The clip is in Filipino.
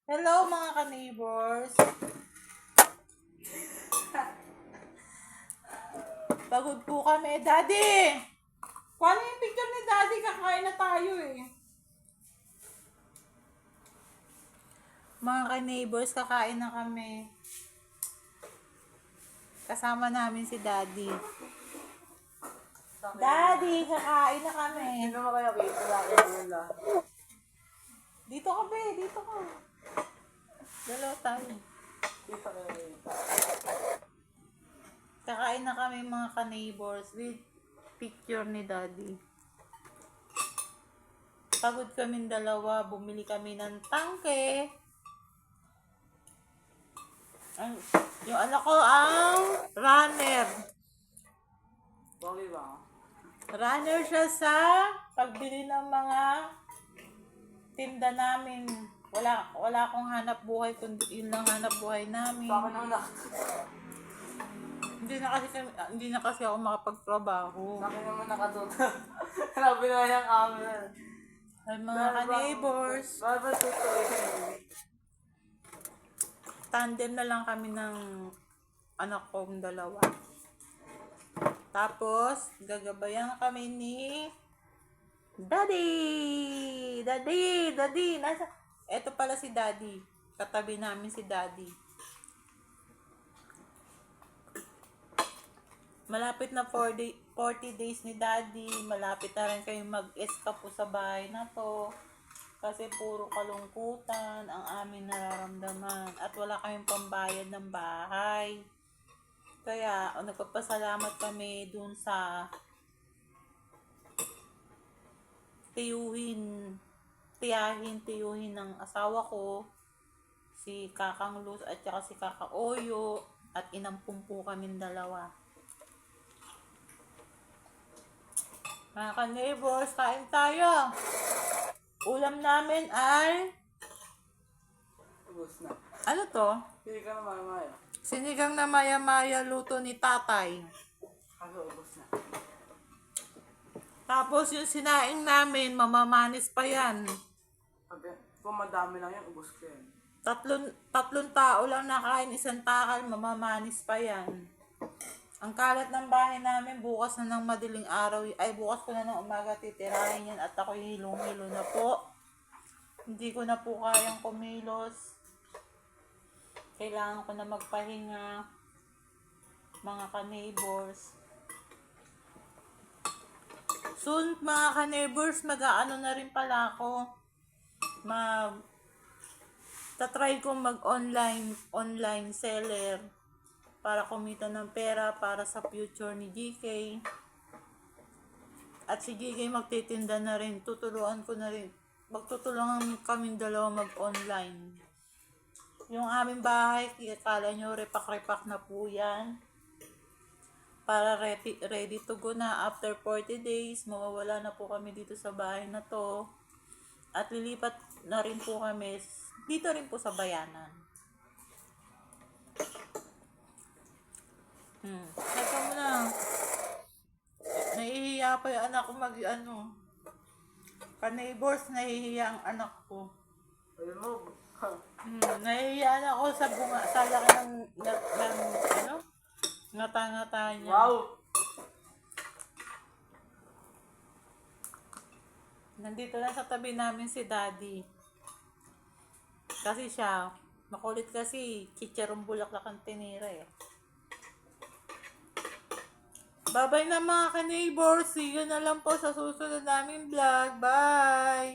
Hello mga ka-neighbors. Pagod po kami. Daddy! Paano yung picture ni Daddy? Kakain na tayo eh. Mga ka-neighbors, kakain na kami. Kasama namin si Daddy. Daddy, kakain na kami. Hindi mo kaya kita lang nila. Dito ka be, dito ka. Dalawa tayo. Kita kaya kita. Kakain na kami mga ka-neighbors with picture ni Daddy. Pagod kaming dalawa, bumili kami ng tangke. Yung anak ko ang runner. Bakit ba? Runner siya sa pagbili ng mga tinda namin. Wala akong hanap buhay, kundi yun lang hanap buhay namin. Sa akin ang Hindi na kasi ako makapagtrabaho. Sa akin naman nakatuto. Sabi na yung camera. Ay mga ka-neighbors, Bakit tutuloy? tandem na lang kami ng anak kong dalawa. Tapos, gagabayan kami ni Daddy! Daddy! Eto pala si Daddy. Katabi namin si Daddy. Malapit na 40 days ni Daddy. Malapit na rin kayo mag-escapo sa bahay na to. Kasi puro kalungkutan ang aming nararamdaman. At wala kaming pambayad ng bahay. Kaya nagpapasalamat kami dun sa tiyuhin ng asawa ko, si Kakang Luz at saka si Kaka Oyo, at inampun po kaming dalawa. Mga ka-neighbors, kain tayo. Ulam namin ay Ubus na. ano to? Hindi ka naman maya. Sinigang na maya-maya luto ni tatay. Kasi ubus na. Tapos yung sinaing namin, mamamanis pa yan. Sabi, kung madami lang yan, ubus ko yan. Tatlong tao lang nakain, isang takal, mamamanis pa yan. Ang kalat ng bahay namin, bukas na ng madaling araw, bukas ko na ng umaga titirahin yan at ako hilong-hilo na po. Hindi ko na po kayang kumilos. Kailangan ko na magpahinga, mga ka-neighbors. Soon, mga ka-neighbors, mag-aano na rin pala ako. Tatry ko mag-online seller para kumita ng pera para sa future ni GK. At si GK magtitinda na rin. Tutulungan ko na rin. Magtutulungan kaming dalawa mag-online. Yung aming bahay, kala nyo, repak-repak na po yan. Para ready to go na. After 40 days, mawawala na po kami dito sa bahay na to. At lilipat na rin po kami dito rin po sa bayanan. Teka mo na. Nahihiya pa yung anak ko ka-neighbors, nahihiya ang anak ko. Ayun mo. Nahihiya na ako sa laki ng ngata-ngata niya. Wow! Nandito lang sa tabi namin si Daddy. Kasi siya, makulit kasi, chicharong bulaklak ang tinira eh. Bye-bye na mga ka-neighbors. See you na lang po sa susunod naming vlog. Bye!